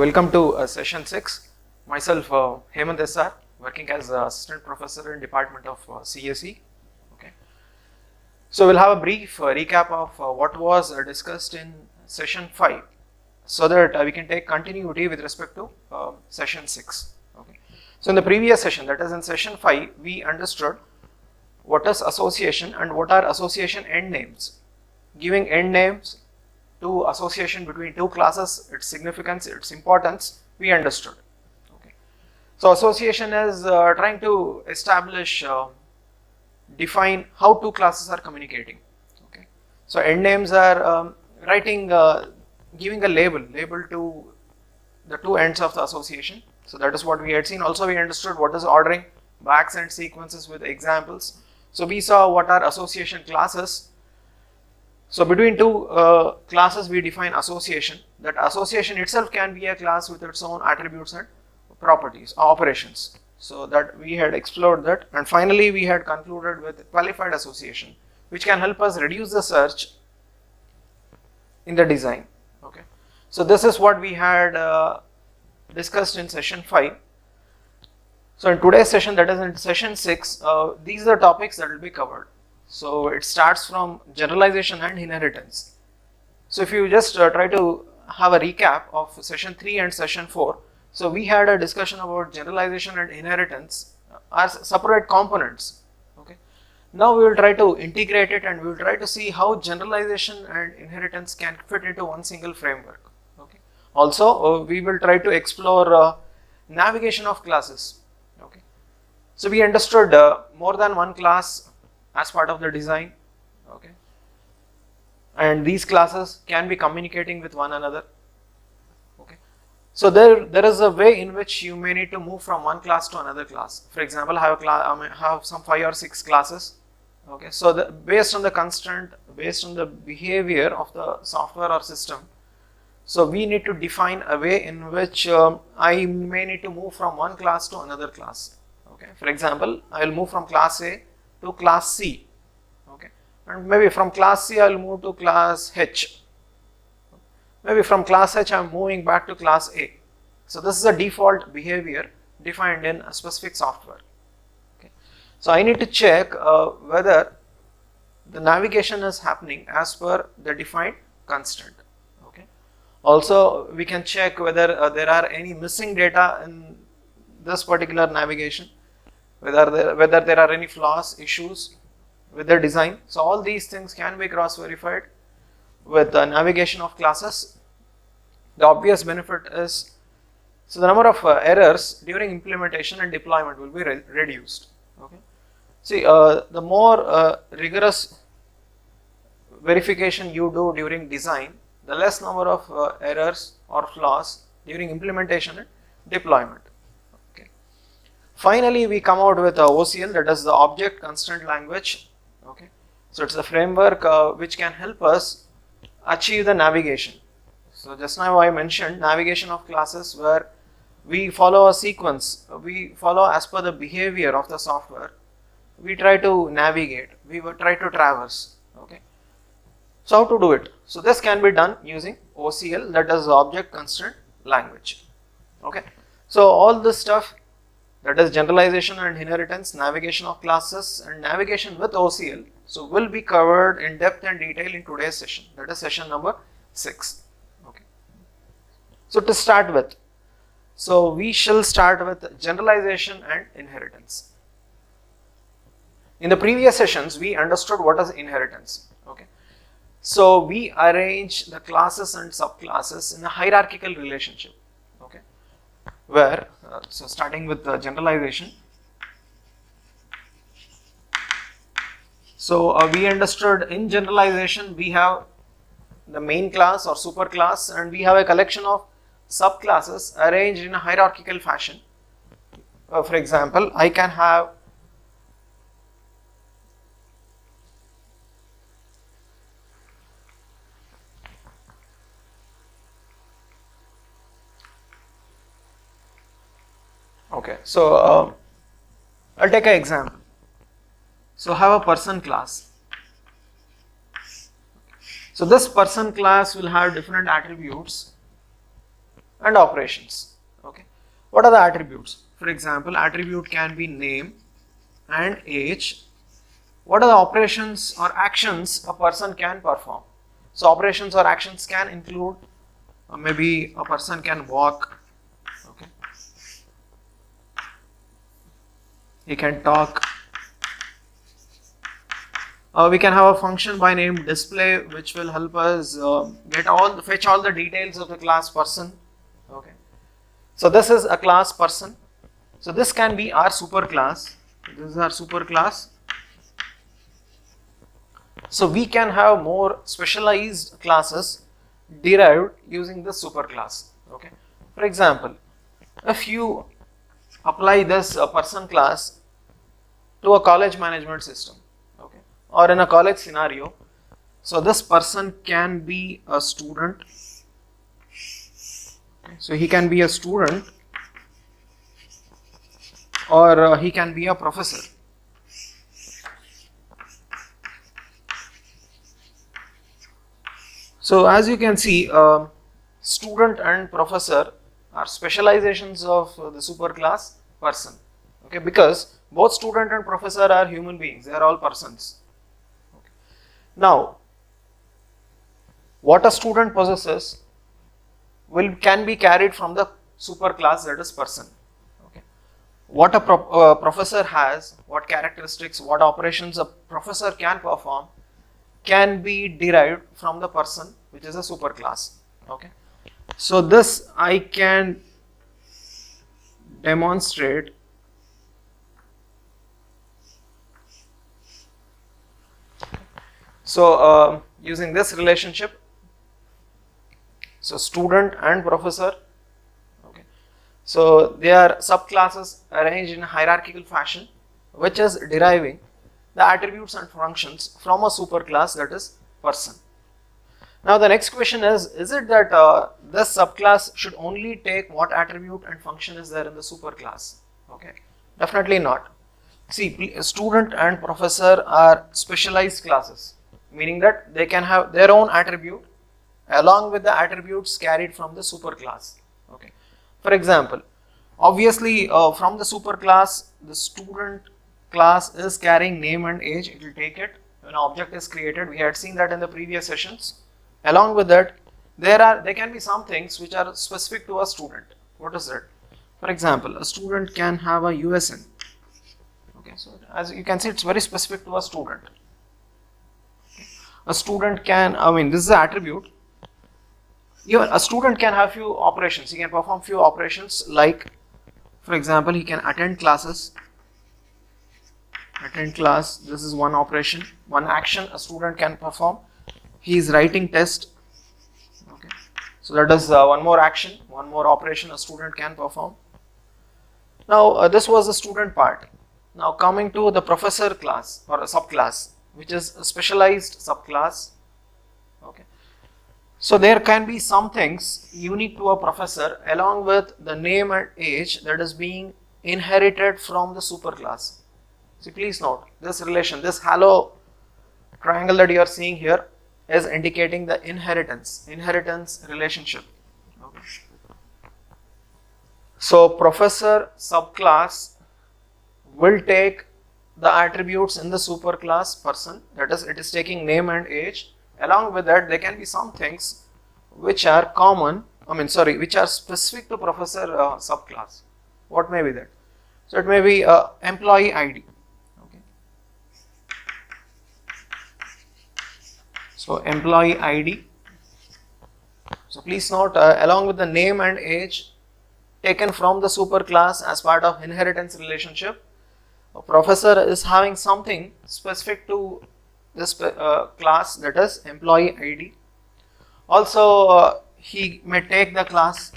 welcome to session 6. Myself Hemant SR, working as assistant professor in Department of CSE. Okay. So we'll have a brief recap of what was discussed in session 5 so that we can take continuity with respect to session 6. Okay. So in the previous session, that is in session 5, we understood what is association and what are association end names. Giving end names to association between two classes, its significance, its importance, we understood. Okay. So association is trying to establish, define how two classes are communicating. Okay. So end names are writing, giving a label to the two ends of the association. So that is what we had seen. Also we understood what is ordering, backs and sequences with examples. So we saw what are association classes. So between two classes we define association. That association itself can be a class with its own attributes and properties, operations. So that we had explored that, and finally we had concluded with qualified association, which can help us reduce the search in the design. Okay. So this is what we had discussed in session 5. So in today's session, that is in session 6, these are the topics that will be covered. So it starts from generalization and inheritance. So if you just try to have a recap of session 3 and session 4, so we had a discussion about generalization and inheritance as separate components. Okay. Now we will try to integrate it and we will try to see how generalization and inheritance can fit into one single framework. Okay. Also, we will try to explore navigation of classes. Okay. So we understood more than one class as part of the design. Okay. And these classes can be communicating with one another. Okay. So there is a way in which you may need to move from one class to another class. For example, have some 5 or 6 classes. Okay. So based on the constraint, based on the behavior of the software or system, so we need to define a way in which I may need to move from one class to another class. Okay. For example, I will move from class A to class C. Okay. And maybe from class C I will move to class H. Maybe from class H I am moving back to class A. So this is a default behavior defined in a specific software. Okay. So I need to check whether the navigation is happening as per the defined constraint. Also, we can check whether there are any missing data in this particular navigation, whether there are any flaws, issues with the design. So all these things can be cross-verified with the navigation of classes. The obvious benefit is, so the number of errors during implementation and deployment will be reduced. Okay. See, the more rigorous verification you do during design, the less number of errors or flaws during implementation and deployment. Okay. Finally, we come out with OCL, that is the Object Constraint Language. Okay. So it's a framework which can help us achieve the navigation. So just now I mentioned navigation of classes, where we follow a sequence, we follow as per the behavior of the software. We try to navigate, we will try to traverse. Okay. So how to do it? So this can be done using OCL, that is Object Constraint Language. Okay. So all this stuff, that is generalization and inheritance, navigation of classes and navigation with OCL, so will be covered in depth and detail in today's session, that is session number 6. Okay. So to start with, so we shall start with generalization and inheritance. In the previous sessions, we understood what is inheritance. Okay. So we arrange the classes and subclasses in a hierarchical relationship. Okay. Where, so starting with the generalization. So we understood in generalization we have the main class or superclass, and we have a collection of subclasses arranged in a hierarchical fashion. For example, I can have okay, so I'll take an example. So have a person class. So this person class will have different attributes. and operations. Okay, what are the attributes? For example, attribute can be name and age. What are the operations or actions a person can perform? So operations or actions can include maybe a person can walk, okay, he can talk. We can have a function by name display, which will help us fetch all the details of the class person. Okay, so this is a class person. So this can be our superclass. This is our superclass. So we can have more specialized classes derived using this superclass. Okay, for example, if you apply this person class to a college management system, okay, or in a college scenario, so this person can be a student. Okay, so he can be a student, or he can be a professor. So as you can see, student and professor are specializations of the superclass person. Okay, because both student and professor are human beings; they are all persons. Okay. Now, what a student possesses can be carried from the superclass, that is person. Okay. What a professor has, what characteristics, what operations a professor can perform, can be derived from the person, which is a superclass. Okay, so this I can demonstrate so using this relationship. So student and professor, okay, so they are subclasses arranged in a hierarchical fashion, which is deriving the attributes and functions from a superclass, that is person. Now the next question is it that this subclass should only take what attribute and function is there in the superclass? Okay, definitely not. See, student and professor are specialized classes, meaning that they can have their own attribute along with the attributes carried from the superclass. Okay, for example, obviously from the superclass, the student class is carrying name and age. It will take it when an object is created. We had seen that in the previous sessions. Along with that, there can be some things which are specific to a student. What is it? For example, a student can have a USN. Okay, so as you can see, it's very specific to a student. A student can, this is the attribute. Even a student can have few operations. He can perform few operations, like, for example, he can attend classes. Attend class, this is one operation, one action a student can perform. He is writing test. Okay, so that is one more action, one more operation a student can perform. Now this was the student part. Now coming to the professor class or a subclass, which is a specialized subclass. Okay, so there can be some things unique to a professor along with the name and age that is being inherited from the superclass. See, please note this relation, this halo triangle that you are seeing here is indicating the inheritance relationship. Okay. So professor subclass will take the attributes in the superclass person, that is, it is taking name and age. Along with that, there can be some things which are common, which are specific to professor subclass. What may be that? So it may be employee ID. So employee ID. So please note, along with the name and age taken from the superclass as part of inheritance relationship, a professor is having something specific to this class, that is employee ID. Also, he may take the class.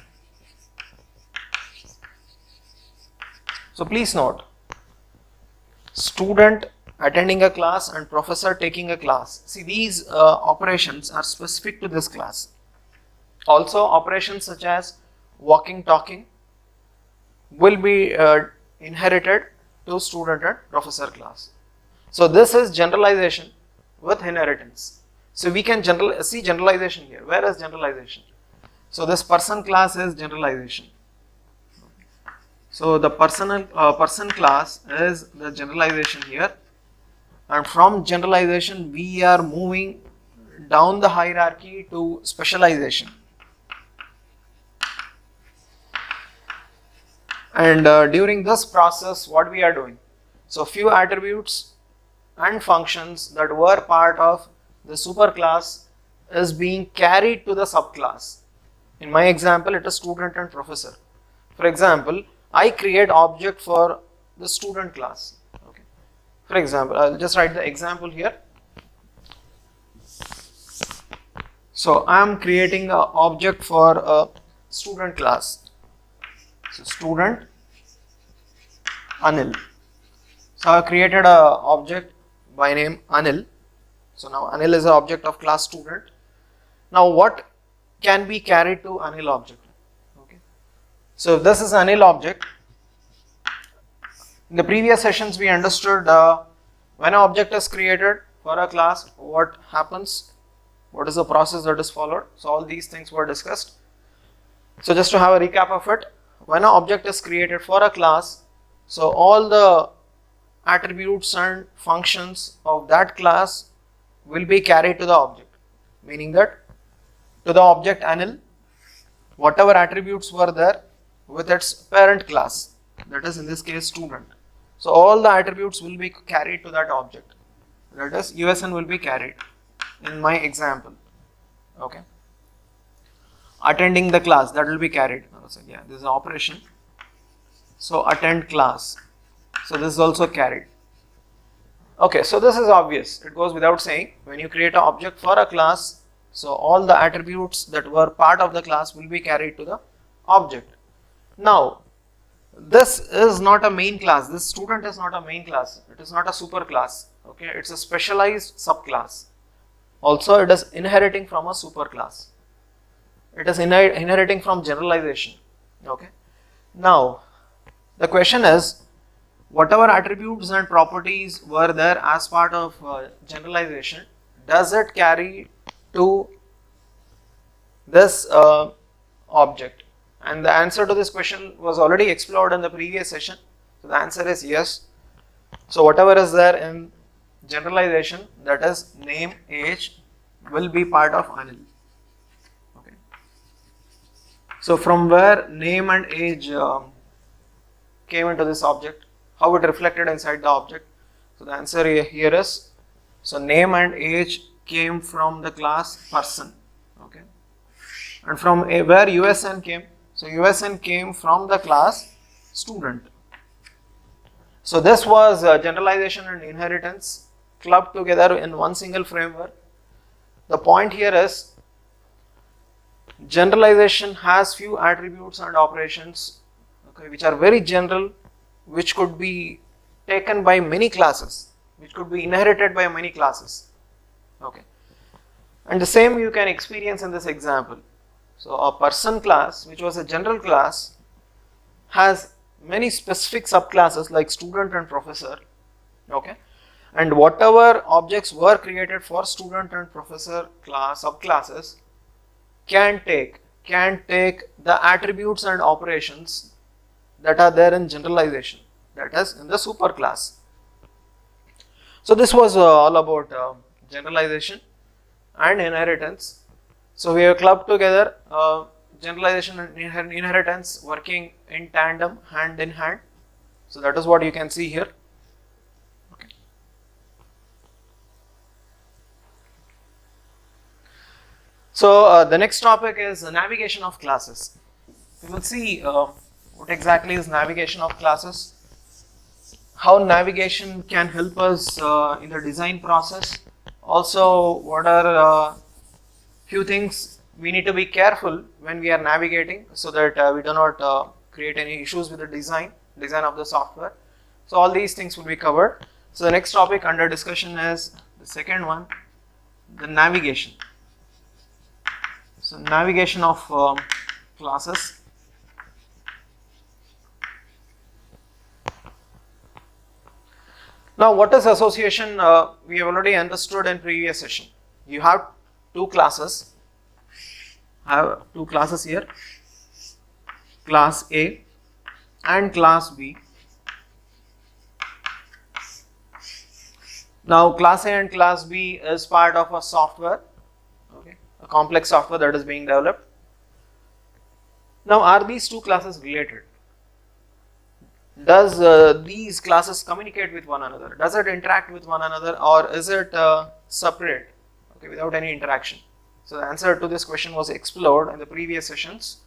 So please note, student attending a class and professor taking a class. See, these operations are specific to this class. Also, operations such as walking, talking will be inherited to student and professor class. So this is generalization with inheritance. So we can see generalization here. Where is generalization? So this person class is generalization. So the person class is the generalization here, and from generalization we are moving down the hierarchy to specialization. And during this process, what we are doing? So few attributes and functions that were part of the superclass is being carried to the subclass. In my example, it is student and professor. For example, I create object for the student class. Okay. For example, I'll just write the example here. So I am creating an object for a student class. So student Anil. So I have created a object by name Anil. So now Anil is an object of class student. Now what can be carried to Anil object? Okay. So this is Anil object. In the previous sessions we understood when an object is created for a class, what happens, what is the process that is followed. So all these things were discussed. So just to have a recap of it, when an object is created for a class, so all the attributes and functions of that class will be carried to the object, meaning that to the object Anil, whatever attributes were there with its parent class, that is in this case student. So all the attributes will be carried to that object, that is USN will be carried in my example. Okay. Attending the class, that will be carried. So yeah, this is an operation. So attend class. So this is also carried. Okay, so this is obvious. It goes without saying. When you create an object for a class, so all the attributes that were part of the class will be carried to the object. Now, this is not a main class. This student is not a main class. It is not a super class. Okay, it's a specialized subclass. Also, it is inheriting from a super class. It is inheriting from generalization. Okay. Now, the question is, whatever attributes and properties were there as part of generalization, does it carry to this object? And the answer to this question was already explored in the previous session. So the answer is yes. So whatever is there in generalization, that is name, age, will be part of Anil. Okay. So from where name and age came into this object, how it reflected inside the object? So the answer here is, so name and age came from the class person. Okay. And from where USN came? So USN came from the class student. So this was generalization and inheritance clubbed together in one single framework. The point here is, generalization has few attributes and operations, okay, which are very general, which could be taken by many classes, which could be inherited by many classes. Okay. And the same you can experience in this example. So a person class, which was a general class, has many specific subclasses like student and professor. Okay. And whatever objects were created for student and professor class subclasses can take the attributes and operations that are there in generalization, that is in the superclass. So this was all about generalization and inheritance. So we have clubbed together generalization and inheritance working in tandem, hand in hand. So that is what you can see here. Okay. So the next topic is navigation of classes. We will see what exactly is navigation of classes, how navigation can help us in the design process. Also, what are few things we need to be careful when we are navigating, so that we do not create any issues with the design of the software. So all these things will be covered. So the next topic under discussion is the second one, the navigation. So navigation of classes. Now what is association? We have already understood in previous session. You have two classes. have two classes here, class A and class B. Now class A and class B is part of a software, okay, a complex software that is being developed. Now are these two classes related? Does these classes communicate with one another? Does it interact with one another, or is it separate, okay, without any interaction? So the answer to this question was explored in the previous sessions.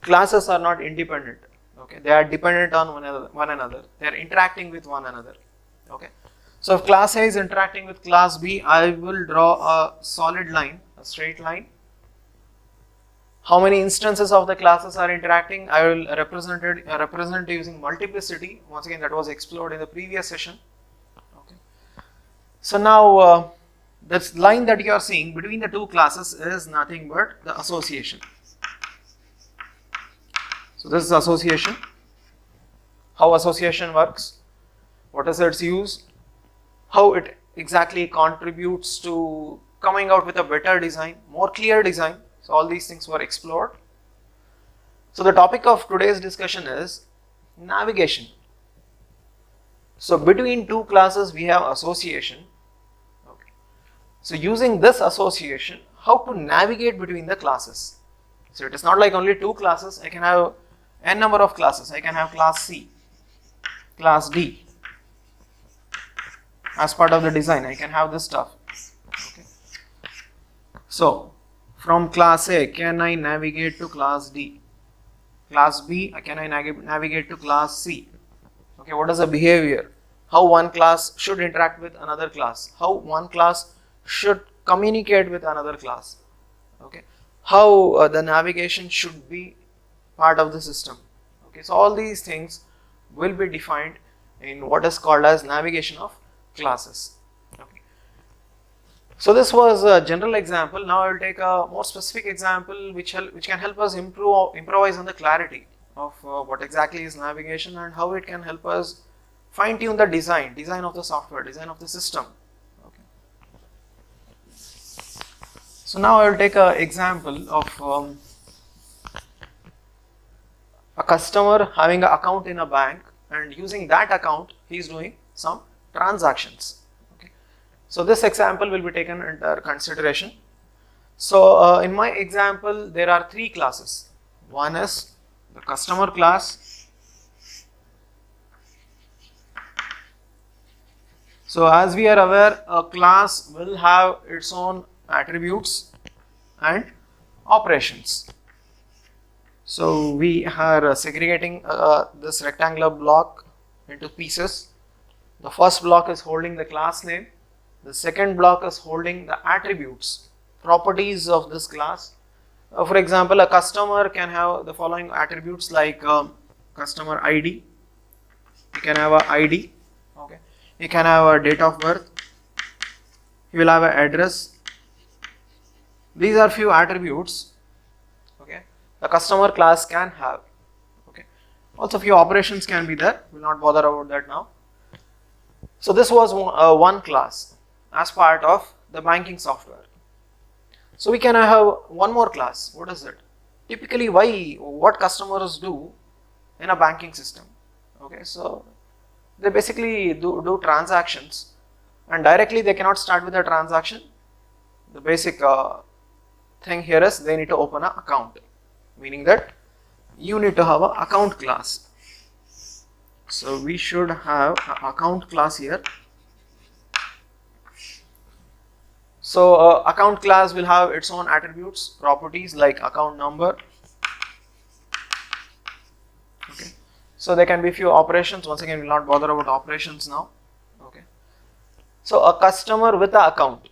Classes are not independent, okay, they are dependent on one another. They are interacting with one another, okay. So if class A is interacting with class B, I will draw a solid line, a straight line. How many instances of the classes are interacting? I will represent using multiplicity. Once again, that was explored in the previous session. Okay. So now this line that you are seeing between the two classes is nothing but the association. So this is association. How association works? What is its use? How it exactly contributes to coming out with a better design, more clear design. So all these things were explored. So the topic of today's discussion is navigation. So between two classes we have association. Okay. So using this association, how to navigate between the classes. So it is not like only two classes. I can have n number of classes. I can have class C, class D. As part of the design, I can have this stuff. Okay. So from class A, can I navigate to class D? Class B, can I navigate to class C? Okay, what is the behavior? How one class should interact with another class? How one class should communicate with another class? Okay, how the navigation should be part of the system? Okay, so all these things will be defined in what is called as navigation of classes. Okay. So this was a general example. Now I will take a more specific example which can help us improvise on the clarity of what exactly is navigation and how it can help us fine tune the design of the software, design of the system. Okay. So now I will take an example of a customer having an account in a bank, and using that account he is doing some transactions. Okay. So this example will be taken under consideration. So in my example there are three classes. One is the customer class. So as we are aware, a class will have its own attributes and operations. So we are segregating this rectangular block into pieces. The first block is holding the class name. The second block is holding the attributes, properties of this class. For example, a customer can have the following attributes like customer ID. You can have a ID. Okay. You can have a date of birth. You will have an address. These are few attributes. Okay. The customer class can have. Okay. Also, few operations can be there. We will not bother about that now. So this was one class as part of the banking software. So we can have one more class. What is it? Typically, what customers do in a banking system? Okay, so they basically do transactions, and directly they cannot start with a transaction. The basic thing here is they need to open an account, meaning that you need to have an account class. So we should have an account class here. So account class will have its own attributes, properties like account number. Okay. So there can be few operations. Once again, we will not bother about operations now. Okay. So a customer with an account.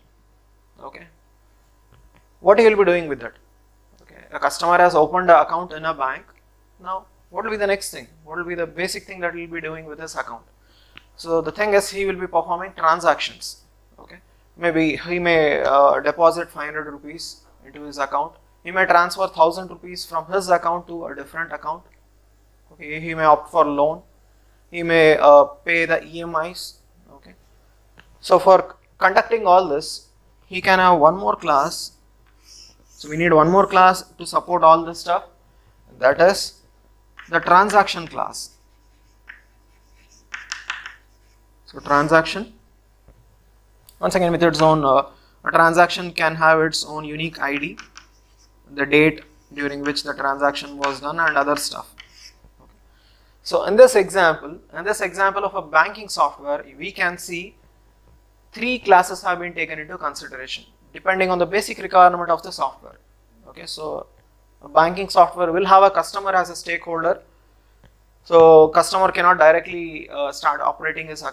Okay. What he will be doing with that? Okay. A customer has opened an account in a bank. Now, what will be the next thing? What will be the basic thing that he will be doing with his account? So the thing is, he will be performing transactions. Okay. Maybe he may deposit 500 rupees into his account. He may transfer 1000 rupees from his account to a different account. Okay. He may opt for loan. He may pay the EMIs. Okay. So for conducting all this, he can have one more class. So we need one more class to support all this stuff, that is the transaction class. So transaction, once again with its own, a transaction can have its own unique ID, the date during which the transaction was done and other stuff. Okay. So in this example of a banking software, we can see three classes have been taken into consideration depending on the basic requirement of the software. Okay, so a banking software will have a customer as a stakeholder. So customer cannot directly start operating his,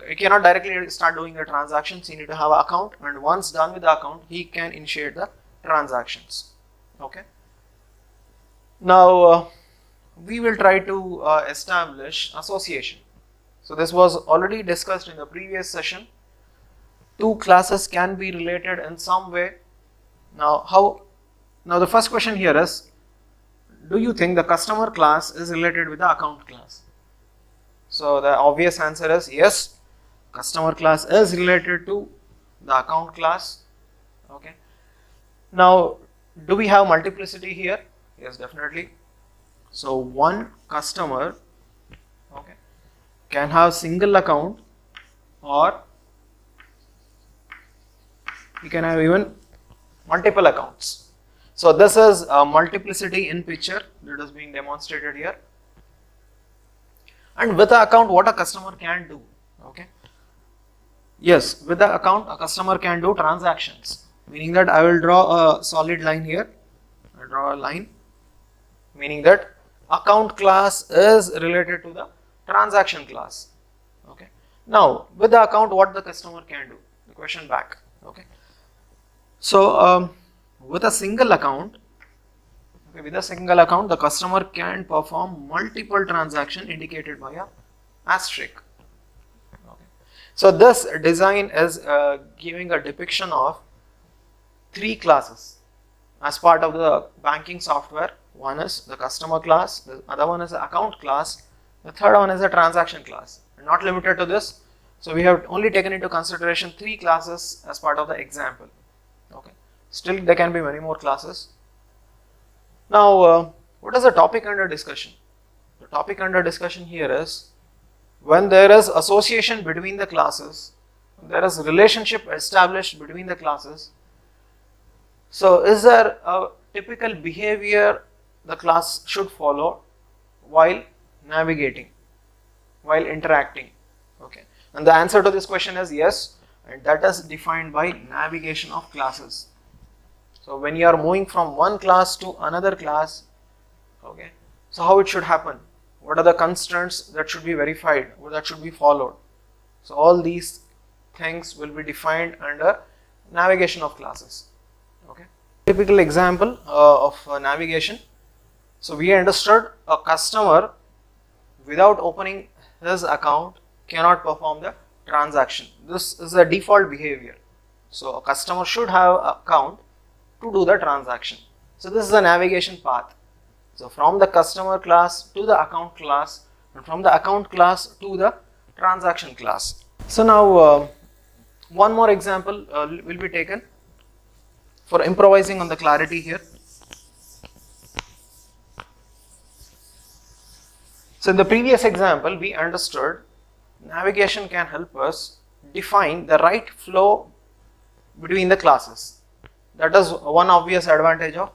he cannot directly start doing the transactions. He need to have an account, and once done with the account, he can initiate the transactions. Okay. Now we will try to establish association. So this was already discussed in the previous session. Two classes can be related in some way. Now how? Now the first question here is, do you think the customer class is related with the account class? So the obvious answer is yes, customer class is related to the account class. Okay. Now, do we have multiplicity here? Yes, definitely. So one customer, okay, can have single account, or he can have even multiple accounts. So this is a multiplicity in picture that is being demonstrated here. And with the account, what a customer can do, okay? Yes, with the account, a customer can do transactions, meaning that I will draw a solid line here. I draw a line, meaning that account class is related to the transaction class. Okay. Now, with the account, what the customer can do? The question back. Okay. So, with a single account, the customer can perform multiple transactions indicated by a asterisk. Okay. So this design is giving a depiction of three classes as part of the banking software. One is the customer class, the other one is the account class, the third one is the transaction class. Not limited to this, so we have only taken into consideration three classes as part of the example. Okay. Still, there can be many more classes. Now, what is the topic under discussion? The topic under discussion here is, when there is association between the classes, there is relationship established between the classes. So, is there a typical behavior the class should follow while navigating, while interacting? Okay. And the answer to this question is yes, and that is defined by navigation of classes. So when you are moving from one class to another class, okay, so how it should happen? What are the constraints that should be verified or that should be followed? So all these things will be defined under navigation of classes. Okay. Typical example of navigation. So we understood a customer without opening his account cannot perform the transaction. This is a default behavior. So a customer should have an account to do the transaction. So this is a navigation path. So from the customer class to the account class, and from the account class to the transaction class. So now one more example will be taken for improvising on the clarity here. So in the previous example, we understood navigation can help us define the right flow between the classes. That is one obvious advantage of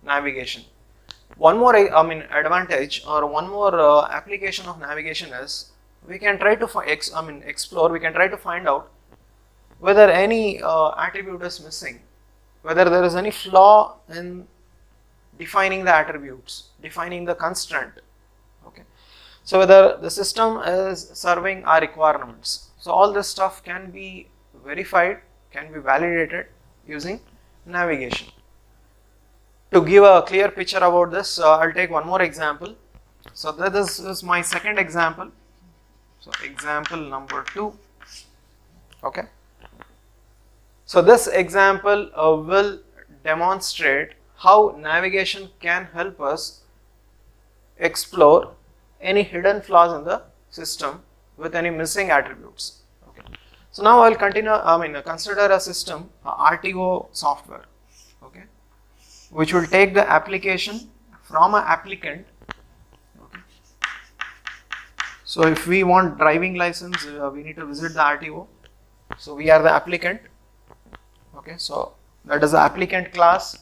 navigation. One more advantage or one more application of navigation is we can try to explore, we can try to find out whether any attribute is missing, whether there is any flaw in defining the attributes, defining the constraint. Okay. So whether the system is serving our requirements. So all this stuff can be verified, can be validated using navigation. To give a clear picture about this, I'll take one more example. So this is my second example. So example number 2. Okay. So this example will demonstrate how navigation can help us explore any hidden flaws in the system with any missing attributes. Okay. So now I'll consider a system, RTO software. Okay. which will take the application from an applicant. Okay. So if we want driving license, we need to visit the RTO. So we are the applicant. Okay, so that is the applicant class.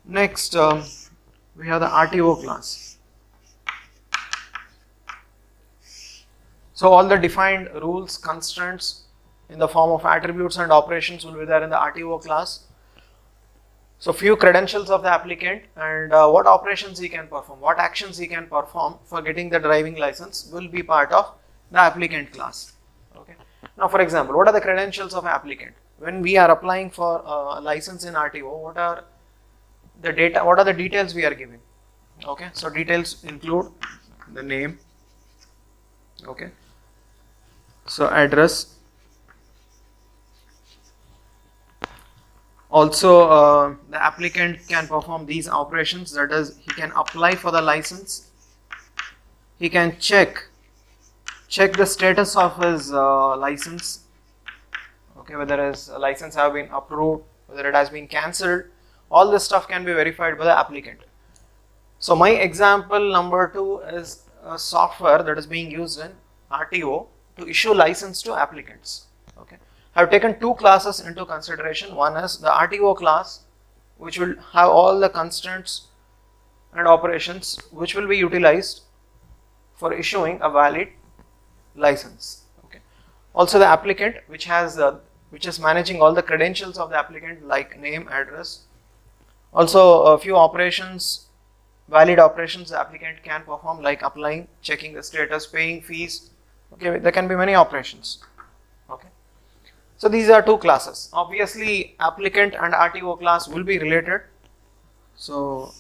Next, we have the RTO class. So all the defined rules, constraints in the form of attributes and operations will be there in the RTO class. So few credentials of the applicant and what operations he can perform, what actions he can perform for getting the driving license will be part of the applicant class. Okay. Now for example, what are the credentials of an applicant? When we are applying for a license in RTO, what are the data, what are the details we are giving? Okay, so details include the name, okay, so address, also the applicant can perform these operations, that is he can apply for the license, he can check the status of his license, okay, whether his license have been approved, whether it has been cancelled. All this stuff can be verified by the applicant. So my example number 2 is a software that is being used in RTO to issue license to applicants. Okay, I have taken 2 classes into consideration. One is the RTO class, which will have all the constraints and operations which will be utilized for issuing a valid license. Okay, also the applicant, which is managing all the credentials of the applicant like name, address. Also a few operations, valid operations the applicant can perform like applying, checking the status, paying fees. Okay, there can be many operations. Okay, so these are 2 classes. Obviously applicant and RTO class will be related, so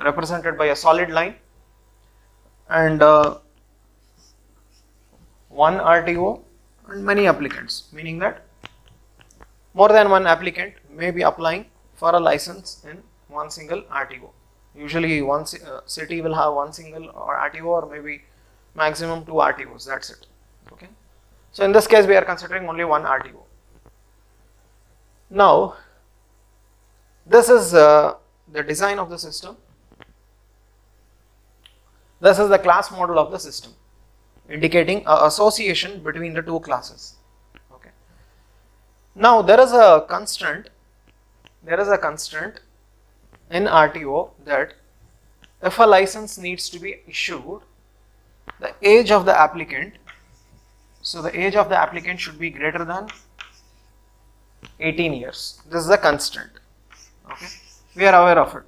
represented by a solid line, and one RTO and many applicants, meaning that more than one applicant may be applying for a license in one single RTO. Usually one city will have one single or RTO, or maybe maximum 2 RTOs, that's it. Okay, so in this case we are considering only one RTO. Now this is the design of the system. This is the class model of the system, indicating an association between the 2 classes. Okay, now there is a constraint in RTO that if a license needs to be issued, the age of the applicant, so the age of the applicant should be greater than 18 years. This is the constraint. Okay, we are aware of it.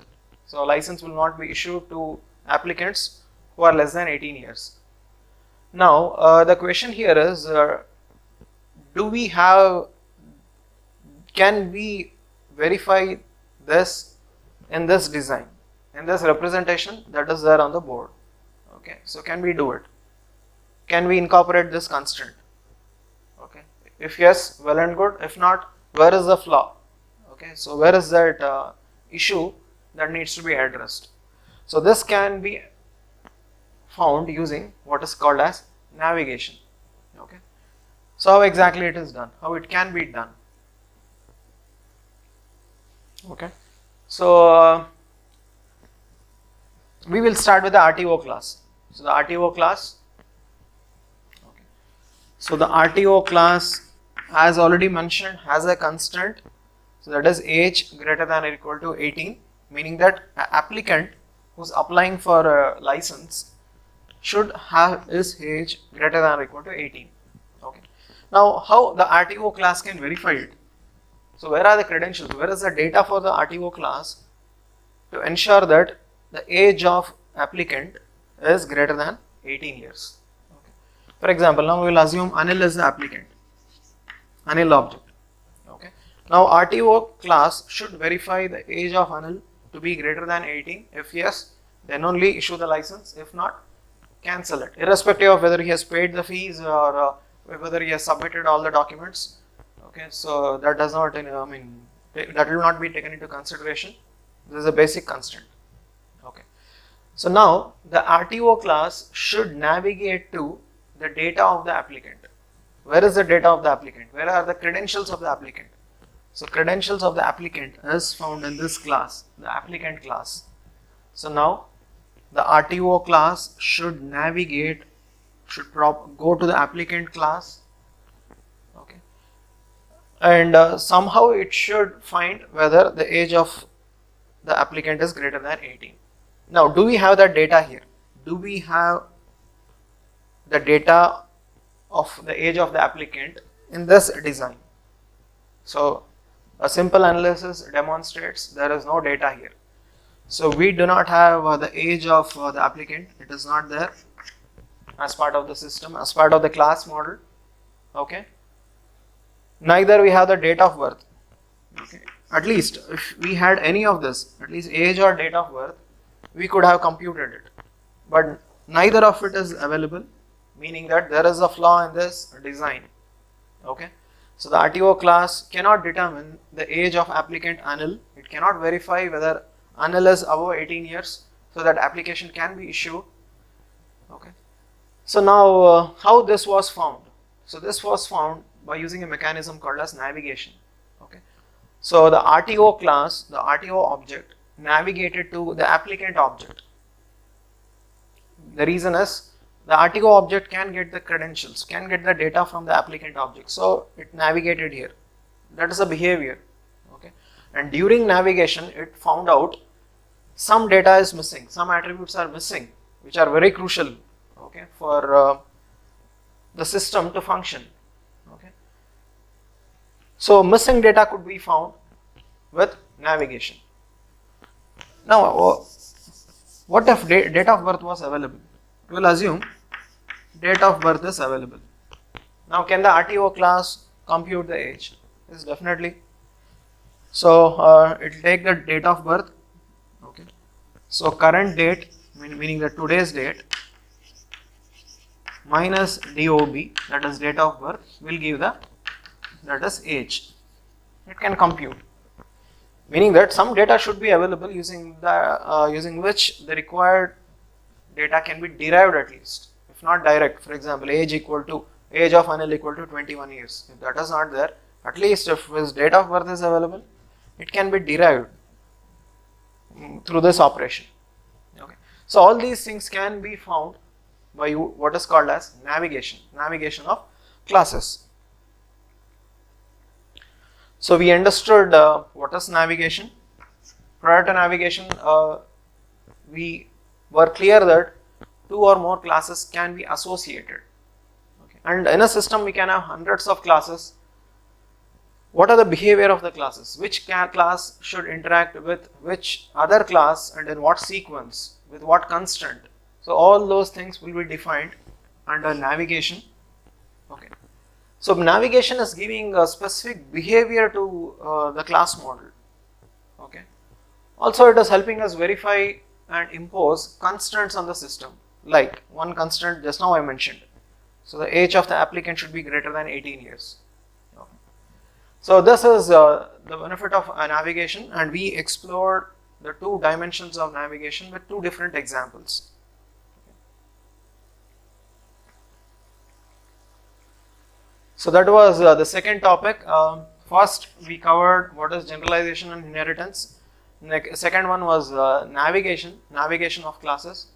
So license will not be issued to applicants who are less than 18 years. Now the question here is, can we verify this in this design, in this representation that is there on the board? Okay, so can we do it? Can we incorporate this constraint? Okay, if yes, well and good. If not, where is the flaw? Okay, so where is that issue that needs to be addressed? So this can be found using what is called as navigation. Okay, so how exactly it is done, how it can be done? Okay, so we will start with the RTO class. So the RTO class, okay, so the RTO class, as already mentioned, has a constraint, so that is age greater than or equal to 18, meaning that an applicant who is applying for a license should have his age greater than or equal to 18. Okay, now how the RTO class can verify it? So where are the credentials, where is the data for the RTO class to ensure that the age of applicant is greater than 18 years. Okay. For example, now we will assume Anil is the applicant, Anil object. Okay. Now RTO class should verify the age of Anil to be greater than 18. If yes, then only issue the license. If not, cancel it, irrespective of whether he has paid the fees or whether he has submitted all the documents. Okay, so that does not, that will not be taken into consideration. This is a basic constraint. Okay, so now the RTO class should navigate to the data of the applicant. Where is the data of the applicant? Where are the credentials of the applicant? So credentials of the applicant is found in this class, the applicant class. So now the RTO class should navigate, go to the applicant class, okay, and somehow it should find whether the age of the applicant is greater than 18. Now, do we have that data here? Do we have the data of the age of the applicant in this design? So a simple analysis demonstrates there is no data here. So we do not have the age of the applicant. It is not there as part of the system, as part of the class model. Okay. Neither we have the date of birth. Okay. At least if we had any of this, at least age or date of birth, we could have computed it. But neither of it is available, meaning that there is a flaw in this design. Okay. So the RTO class cannot determine the age of applicant Anil. It cannot verify whether Anil is above 18 years, so that application can be issued. Okay. So now how this was found? So this was found by using a mechanism called as navigation. Okay. So the RTO class, the RTO object, navigated to the applicant object. The reason is the RTO object can get the credentials, can get the data from the applicant object. So it navigated here. That is a behavior. Okay. And during navigation, it found out some data is missing, some attributes are missing, which are very crucial, okay, for the system to function. Okay. So missing data could be found with navigation. Now, what if date of birth was available? We will assume date of birth is available. Now, can the RTO class compute the age? Yes, definitely. So it will take the date of birth. Okay. So current date, meaning the today's date, minus DOB, that is date of birth, will give the, that is age. It can compute, meaning that some data should be available using the using which the required data can be derived at least, if not direct. For example, age of Anil equal to 21 years. If that is not there, at least if his date of birth is available, it can be derived through this operation. Okay. So all these things can be found by what is called as navigation of classes. So we understood what is navigation. Prior to navigation, we were clear that two or more classes can be associated. Okay. And in a system, we can have hundreds of classes. What are the behavior of the classes? Which class should interact with which other class and in what sequence, with what constant? So all those things will be defined under navigation. Okay. So navigation is giving a specific behavior to the class model. Okay. Also, it is helping us verify and impose constants on the system, like one constant just now I mentioned. So the age of the applicant should be greater than 18 years. Okay. So this is the benefit of navigation, and we explored the two dimensions of navigation with two different examples. So that was the second topic. First we covered what is generalization and inheritance. Second one was navigation of classes.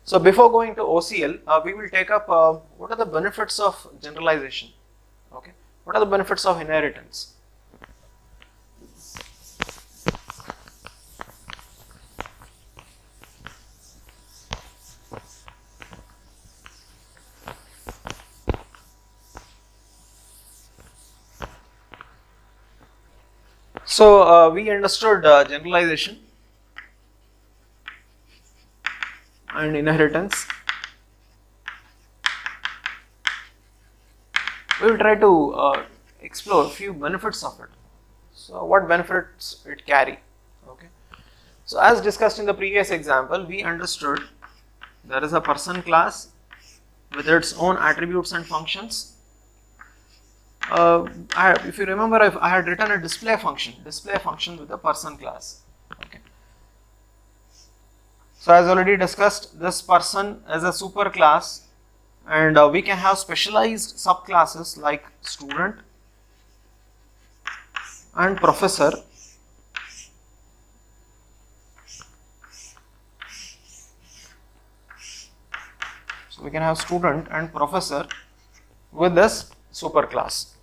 So before going to OCL, we will take up what are the benefits of generalization. Okay, what are the benefits of inheritance? So we understood generalization and inheritance. We will try to explore a few benefits of it. So what benefits it carry? Okay. So as discussed in the previous example, we understood there is a person class with its own attributes and functions. If you remember, I had written a display function with a person class. Okay. So as already discussed, this person is a super class, and we can have specialized subclasses like student, and professor so we can have student and professor with this superclass.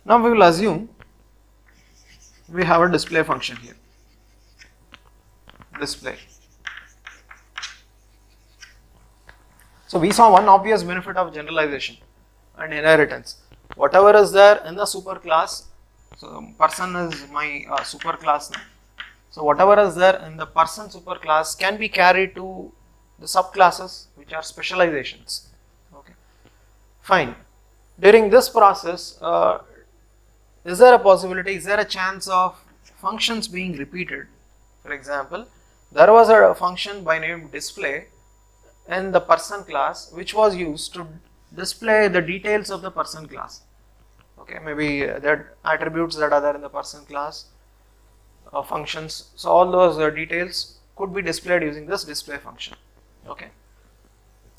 Now we will assume we have a display function here, display. So we saw one obvious benefit of generalization and inheritance. Whatever is there in the superclass, so person is my superclass now. So whatever is there in the person superclass can be carried to the subclasses, which are specializations. Okay, fine. During this process, is there a possibility, is there a chance of functions being repeated? For example, there was a function by name display in the person class which was used to display the details of the person class. Okay, maybe the attributes that are there in the person class, functions. So all those details could be displayed using this display function. Okay.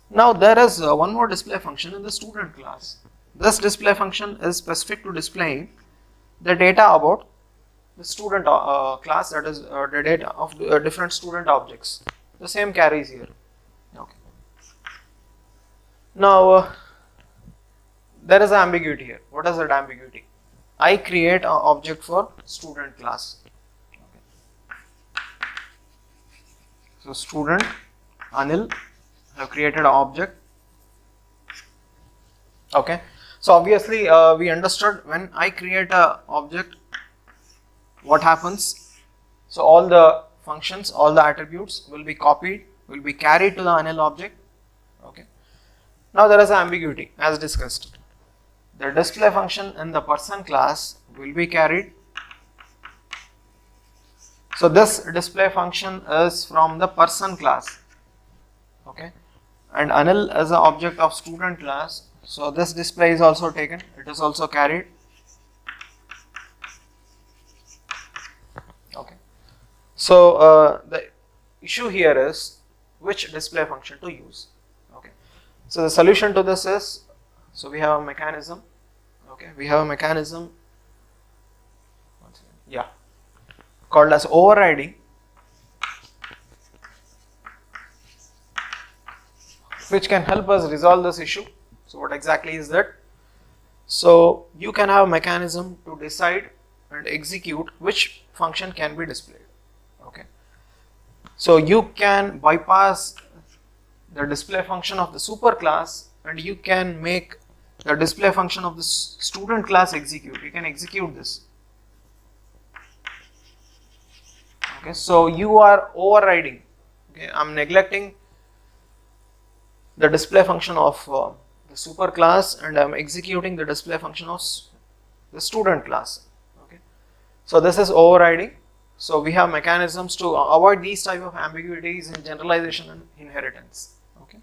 Now there is one more display function in the student class. This display function is specific to displaying the data about the student class, that is the data of different student objects. The same carries here. Okay. Now there is an ambiguity here. What is that ambiguity? I create an object for student class. Okay. So student Anil have created an object. Okay. So obviously we understood when I create an object, what happens? So all the functions, all the attributes will be copied, will be carried to the Anil object. Okay. Now there is an ambiguity as discussed. The display function in the person class will be carried. So this display function is from the person class. Okay. And Anil is an object of student class. So this display is also taken, it is also carried. Okay. So the issue here is which display function to use. Okay. So the solution to this is, so we have a mechanism. Okay, we have a mechanism, yeah, called as overriding, which can help us resolve this issue. So what exactly is that? So you can have a mechanism to decide and execute which function can be displayed. Okay. So you can bypass the display function of the superclass and you can make the display function of the student class execute. You can execute this. Okay. So you are overriding. Okay. I'm neglecting the display function of the superclass and I'm executing the display function of the student class. Okay. So this is overriding. So we have mechanisms to avoid these type of ambiguities in generalization and inheritance. Okay.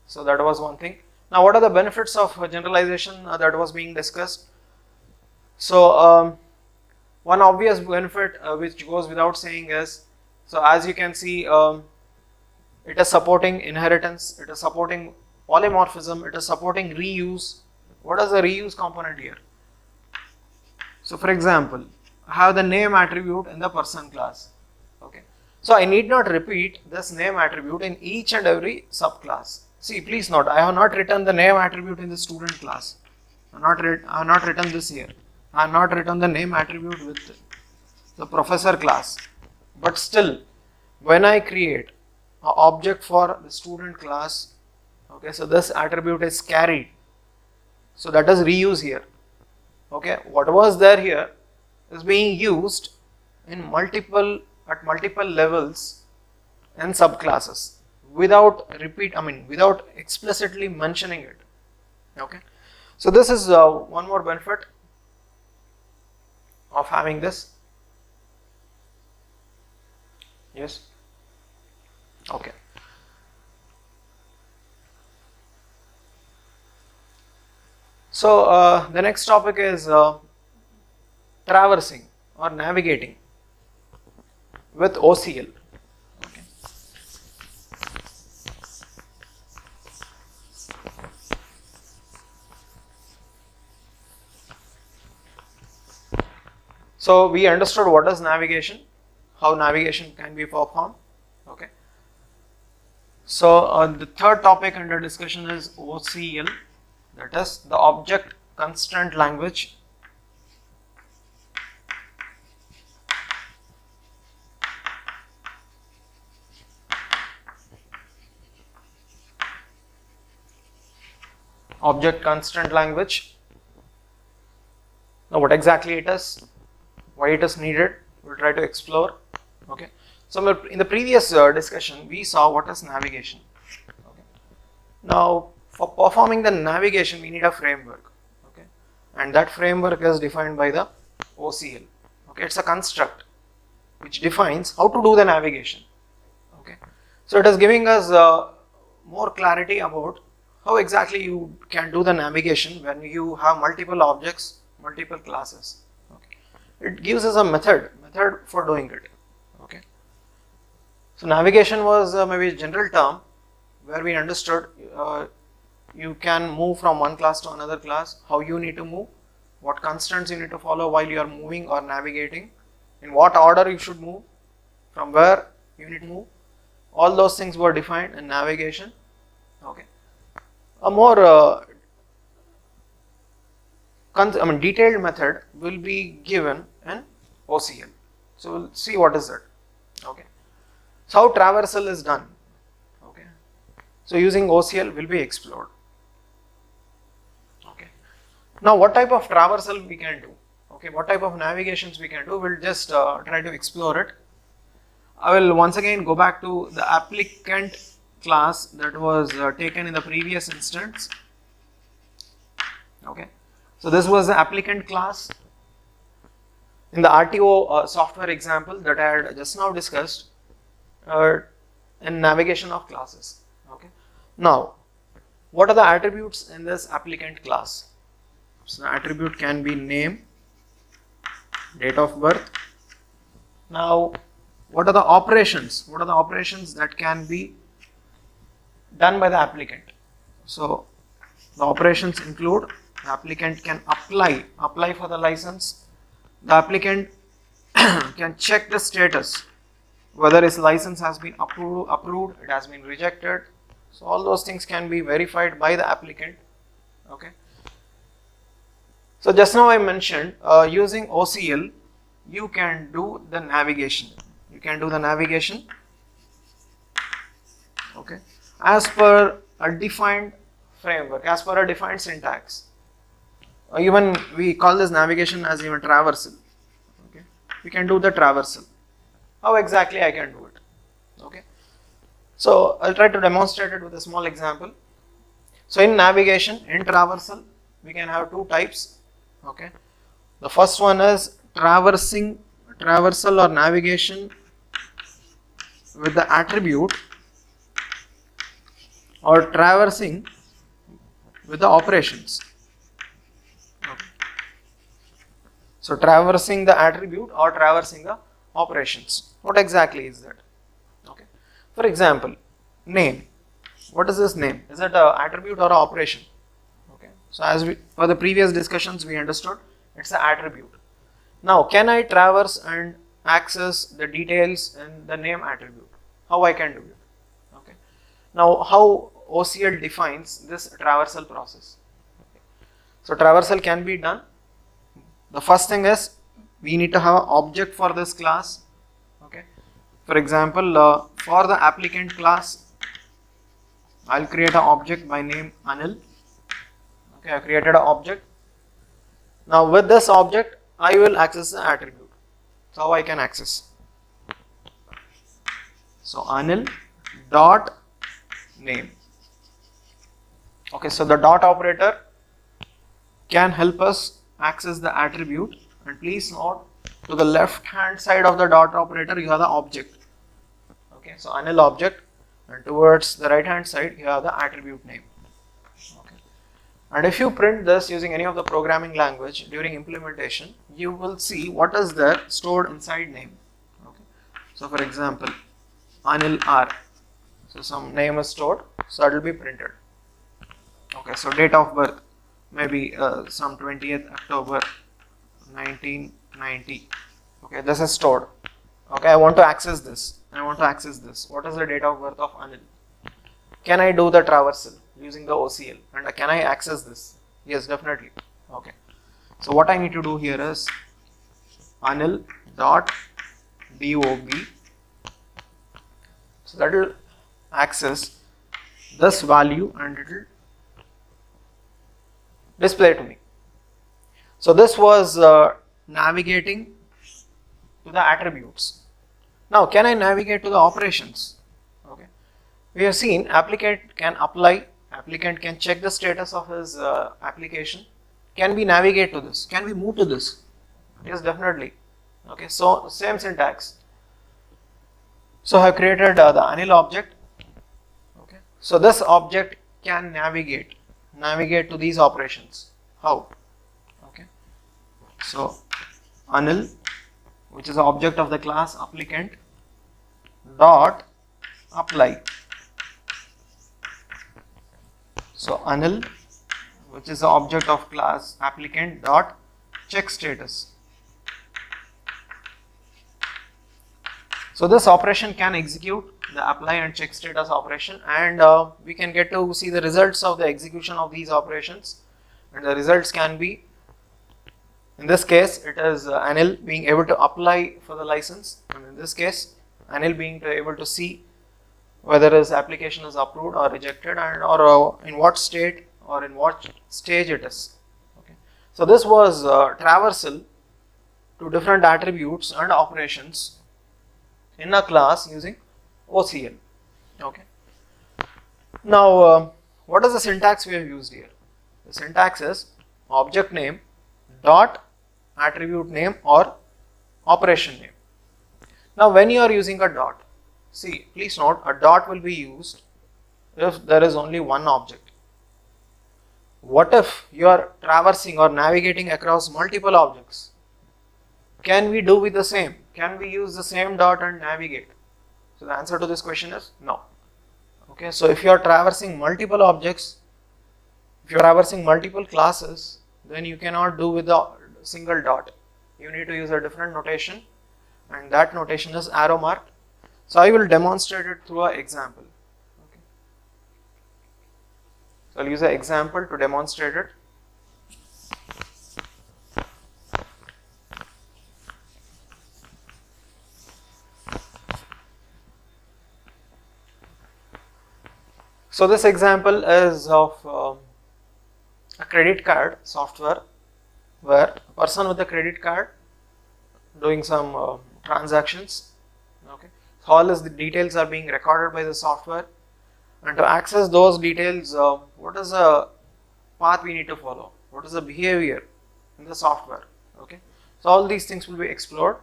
So that was one thing. Now what are the benefits of generalization that was being discussed? So one obvious benefit which goes without saying is, so as you can see, it is supporting inheritance, it is supporting polymorphism, it is supporting reuse. What is the reuse component here? So for example, I have the name attribute in the person class. Okay. So I need not repeat this name attribute in each and every subclass. See, please note, I have not written the name attribute in the student class. I have not written this here. I have not written the name attribute with the professor class. But still, when I create an object for the student class, okay, so this attribute is carried. So that is reuse here. Okay, what was there here is being used in multiple levels and subclasses without without explicitly mentioning it. Okay, so this is one more benefit of having this. Yes. Okay. So the next topic is traversing or navigating with OCL. Okay. So we understood what is navigation, how navigation can be performed. Okay. So the third topic under discussion is OCL, that is the Object Constraint Language. Object Constraint Language. Now what exactly it is, why it is needed, we'll try to explore. Okay. So in the previous discussion we saw what is navigation. Okay. Now for performing the navigation we need a framework. Okay. And that framework is defined by the OCL. Okay. It's a construct which defines how to do the navigation. Okay. So it is giving us more clarity about how exactly you can do the navigation when you have multiple objects, multiple classes. Okay. It gives us a method for doing it. Okay. So navigation was maybe a general term where we understood you can move from one class to another class, how you need to move, what constants you need to follow while you are moving or navigating, in what order you should move, from where you need to move. All those things were defined in navigation. Okay. A more detailed method will be given in OCL. So we'll see what is it. Okay. So how traversal is done. Okay. So using OCL will be explored. Okay. Now what type of traversal we can do. Okay. What type of navigations we can do. We'll just try to explore it. I will once again go back to the applicant class that was taken in the previous instance. Okay. So this was the applicant class in the RTO software example that I had just now discussed in navigation of classes. Okay. Now, what are the attributes in this applicant class? So the attribute can be name, date of birth. Now, what are the operations? What are the operations that can be done by the applicant? So the operations include the applicant can apply for the license. The applicant can check the status, whether his license has been approved, it has been rejected. So all those things can be verified by the applicant. Okay. So just now I mentioned using OCL you can do the navigation. You can do the navigation. Okay. As per a defined framework, as per a defined syntax. Even we call this navigation as even traversal. Okay. We can do the traversal. How exactly I can do it? Okay. So I'll try to demonstrate it with a small example. So in navigation, in traversal, we can have two types. Okay. The first one is traversal or navigation with the attribute, or traversing with the operations. Okay. So traversing the attribute or traversing the operations. What exactly is that? Okay. For example, name. What is this name? Is it an attribute or an operation? Okay. So as for the previous discussions we understood, it's an attribute. Now can I traverse and access the details in the name attribute? How I can do it? Okay. Now how OCL defines this traversal process. Okay. So traversal can be done. The first thing is we need to have an object for this class. Okay. For example, for the applicant class, I'll create an object by name Anil. Okay, I created an object. Now with this object, I will access the attribute. So how I can access? So Anil dot name. Okay, so the dot operator can help us access the attribute, and please note to the left hand side of the dot operator you have the object. Okay, so Anil object, and towards the right hand side you have the attribute name. Okay. And if you print this using any of the programming language during implementation, you will see what is there stored inside name. Okay. So for example, Anil R. So some name is stored, so it will be printed. Okay, so date of birth, maybe some 20th October 1990. Okay, this is stored. Okay, I want to access this. What is the date of birth of Anil? Can I do the traversal using the OCL? And can I access this? Yes, definitely. Okay. So what I need to do here is Anil dot DOB. So that will access this value and it will display to me. So this was navigating to the attributes. Now can I navigate to the operations? Okay. We have seen applicant can apply, applicant can check the status of his application. Can we navigate to this? Can we move to this? Yes, definitely. Okay, so same syntax. So I have created the Anil object. Okay, so this object can navigate to these operations. How? Okay, so Anil, which is the object of the class applicant, dot apply. So Anil, which is the object of class applicant, dot check status. So this operation can execute the apply and check status operation, and we can get to see the results of the execution of these operations, and the results can be, in this case it is Anil being able to apply for the license, and in this case Anil being able to see whether his application is approved or rejected, and or in what state or in what stage it is. Okay. So this was traversal to different attributes and operations in a class using OCL. Okay. Now what is the syntax we have used here? The syntax is object name dot attribute name or operation name. Now when you are using a dot, see, please note, a dot will be used if there is only one object. What if you are traversing or navigating across multiple objects? Can we do with the same? Can we use the same dot and navigate? So the answer to this question is no. Okay, so if you are traversing multiple objects, if you are traversing multiple classes, then you cannot do with a single dot. You need to use a different notation, and that notation is arrow marked. So I will demonstrate it through an example. Okay. So I'll use an example to demonstrate it. So this example is of a credit card software, where a person with a credit card doing some transactions. Okay, so all the details are being recorded by the software, and to access those details, what is the path we need to follow? What is the behavior in the software? Okay, so all these things will be explored,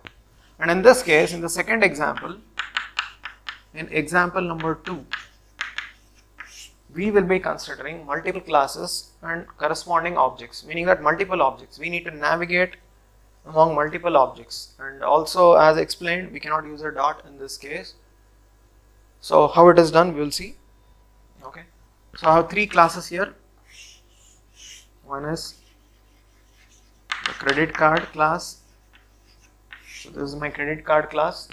and in this case, in the second example, in example number 2, we will be considering multiple classes and corresponding objects, meaning that multiple objects, we need to navigate among multiple objects, and also, as explained, we cannot use a dot in this case. So how it is done, we will see. Okay, so I have 3 classes here. One is the credit card class. So this is my credit card class.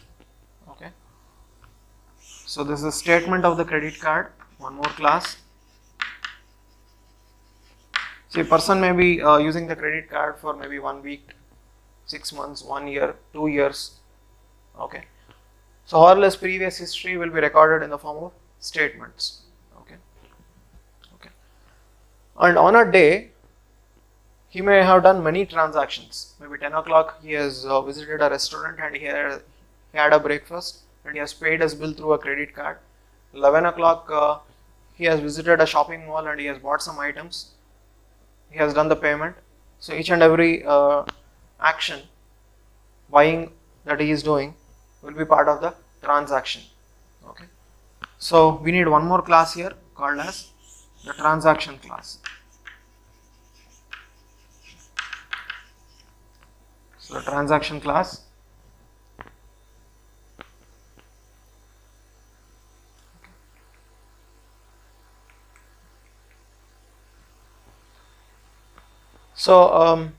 Okay, so this is a statement of the credit card. One more class. See, a person may be using the credit card for maybe 1 week, 6 months, 1 year, 2 years. Okay, so all his previous history will be recorded in the form of statements. Okay, okay, and on a day, he may have done many transactions. Maybe 10 o'clock he has visited a restaurant and he had a breakfast, and he has paid his bill through a credit card. 11 o'clock he has visited a shopping mall and he has bought some items. He has done the payment. So each and every action, buying that he is doing, will be part of the transaction. Okay, so we need one more class here called as the transaction class. So the transaction class, so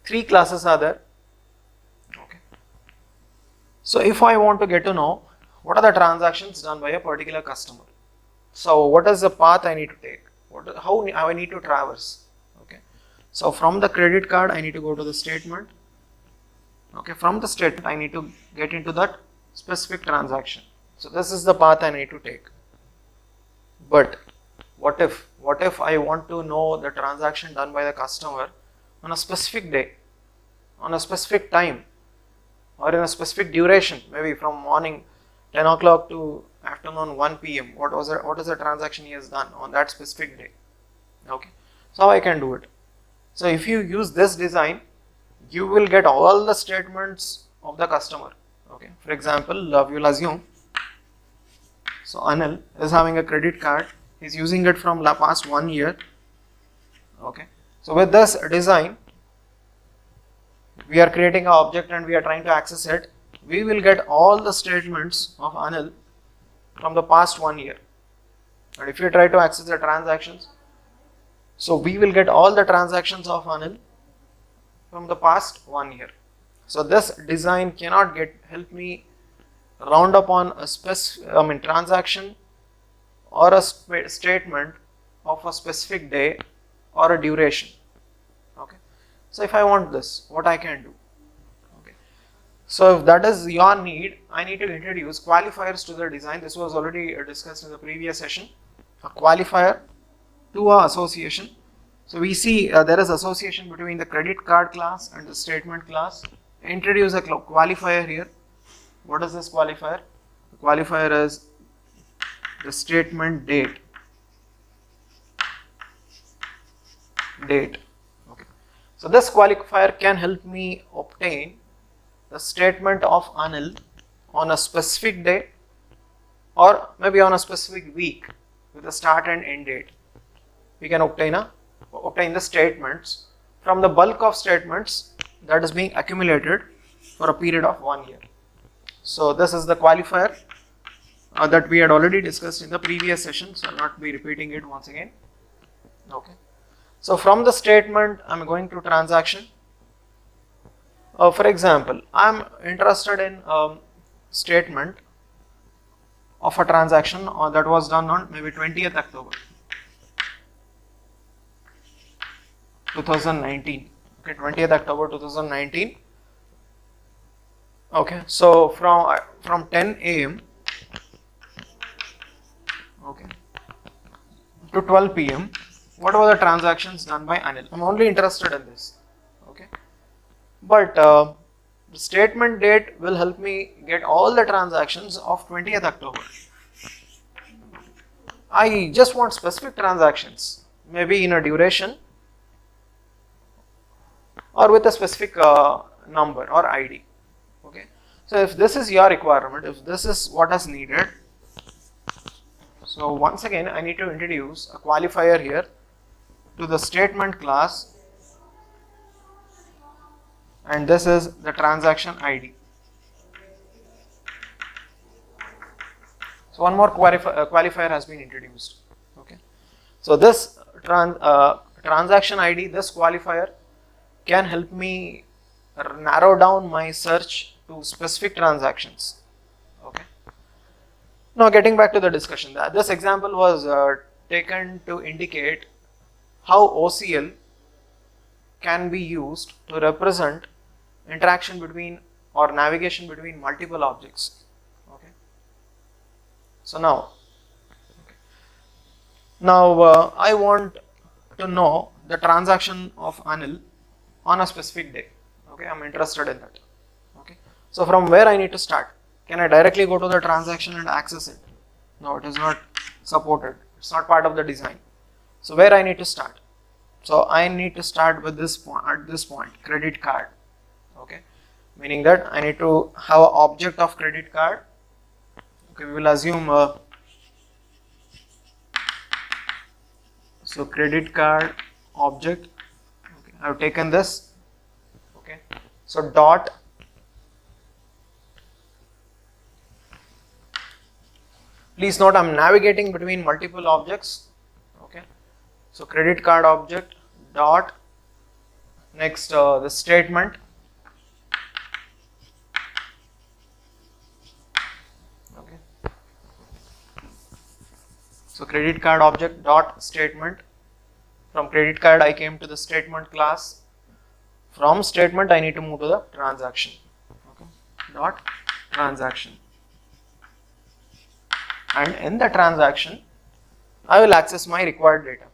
three classes are there. Okay. So if I want to get to know what are the transactions done by a particular customer, so what is the path I need to take? How I need to traverse? Okay. So from the credit card, I need to go to the statement. Okay. From the statement, I need to get into that specific transaction. So this is the path I need to take. But what if I want to know the transaction done by the customer on a specific day, on a specific time, or in a specific duration, maybe from morning 10 o'clock to afternoon 1 p.m. What is the transaction he has done on that specific day? Okay, so how I can do it? So if you use this design, you will get all the statements of the customer. Okay, for example, we will assume, so Anil is having a credit card, he's using it from the past 1 year. Okay, so with this design, we are creating an object and we are trying to access it. We will get all the statements of Anil from the past 1 year. And if you try to access the transactions, so we will get all the transactions of Anil from the past 1 year. So this design cannot help me round up on a transaction or a statement of a specific day or a duration. Okay. So if I want this, what I can do? Okay. So if that is your need, I need to introduce qualifiers to the design. This was already discussed in the previous session. A qualifier to a association. So we see there is association between the credit card class and the statement class. Introduce a qualifier here. What is this qualifier? The qualifier is the statement date. Okay. So this qualifier can help me obtain the statement of Anil on a specific day or maybe on a specific week with a start and end date. We can obtain the statements from the bulk of statements that is being accumulated for a period of 1 year. So this is the qualifier that we had already discussed in the previous session, so I will not be repeating it once again. Okay. So from the statement, I am going to transaction. For example, I am interested in statement of a transaction that was done on maybe 20th October 2019. Okay, 20th October 2019. Okay, so from 10 a.m. okay to 12 p.m. what were the transactions done by Anil? I'm only interested in this. Okay, but the statement date will help me get all the transactions of 20th October. I just want specific transactions, maybe in a duration or with a specific number or ID. Okay, so if this is your requirement, if this is what is needed, so once again I need to introduce a qualifier here to the statement class, and this is the transaction ID. So one more qualifier has been introduced. Okay, so this transaction ID, this qualifier can help me narrow down my search to specific transactions. Okay. Now getting back to the discussion, this example was taken to indicate how OCL can be used to represent interaction between or navigation between multiple objects. Okay. So now I want to know the transaction of Anil on a specific day. Okay, I'm interested in that. Okay, so from where I need to start? Can I directly go to the transaction and access it? No, it is not supported. It's not part of the design. So where I need to start? So I need to start with this point, at this point, credit card. Okay, meaning that I need to have an object of credit card. Okay, we will assume so credit card object. Okay, I have taken this. Okay, so dot please note I am navigating between multiple objects. Okay, so credit card object dot Next, the statement. Okay. So credit card object dot statement. From credit card I came to the statement class. From statement I need to move to the transaction. Okay. Dot transaction. And in the transaction I will access my required data.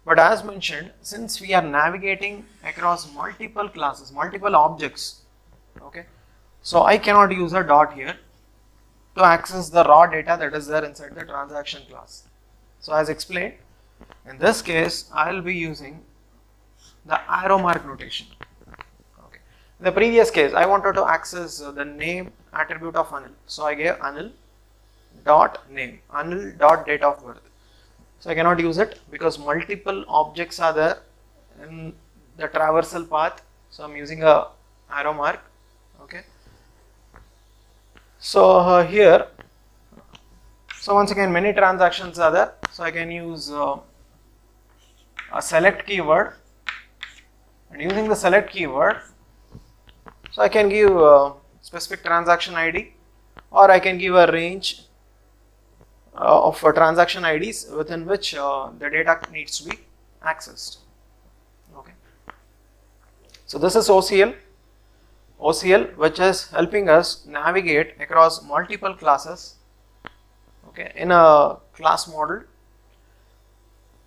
But as mentioned, since we are navigating across multiple classes, multiple objects, okay, so I cannot use a dot here to access the raw data that is there inside the transaction class. So as explained, in this case I will be using the arrow mark notation. Okay. In the previous case I wanted to access the name attribute of Anil, so I gave Anil dot name, Anil dot date of birth. So I cannot use it because multiple objects are there in the traversal path. So I'm using a arrow mark. Okay. So here, so once again many transactions are there. So I can use a select keyword, and using the select keyword, so I can give a specific transaction ID, or I can give a range of transaction IDs within which the data needs to be accessed. Okay. So this is OCL, which is helping us navigate across multiple classes, okay, in a class model.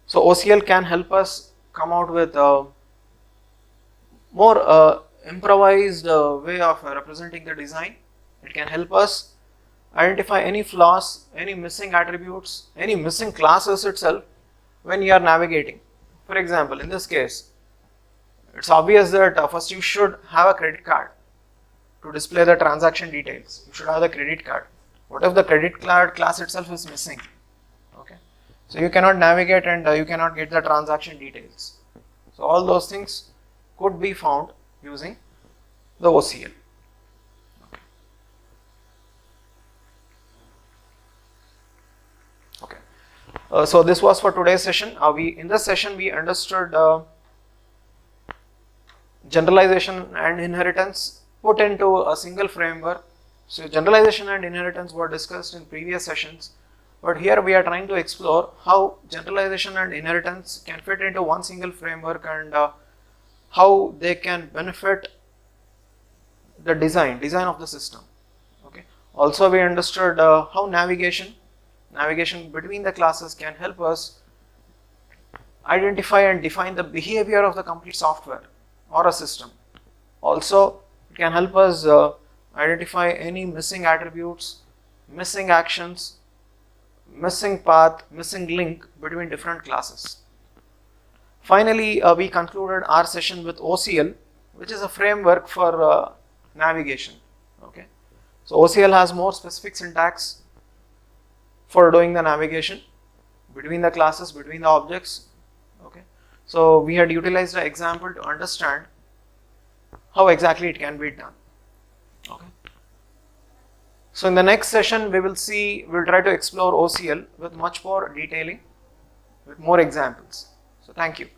So OCL can help us come out with a more improvised way of representing the design. It can help us identify any flaws, any missing attributes, any missing classes itself when you are navigating. For example, in this case, it's obvious that first you should have a credit card to display the transaction details. You should have the credit card. What if the credit card class itself is missing? Okay, so you cannot navigate and you cannot get the transaction details. So all those things could be found using the OCL. So this was for today's session. In this session we understood generalization and inheritance put into a single framework. So generalization and inheritance were discussed in previous sessions, but here we are trying to explore how generalization and inheritance can fit into one single framework and how they can benefit the design of the system. Okay. Also we understood how navigation between the classes can help us identify and define the behavior of the complete software or a system. Also, it can help us identify any missing attributes, missing actions, missing path, missing link between different classes. Finally, we concluded our session with OCL, which is a framework for navigation. Okay, so OCL has more specific syntax for doing the navigation between the classes, between the objects. Okay, so we had utilized an example to understand how exactly it can be done. Okay, so in the next session we'll try to explore OCL with much more detailing, with more examples. So thank you.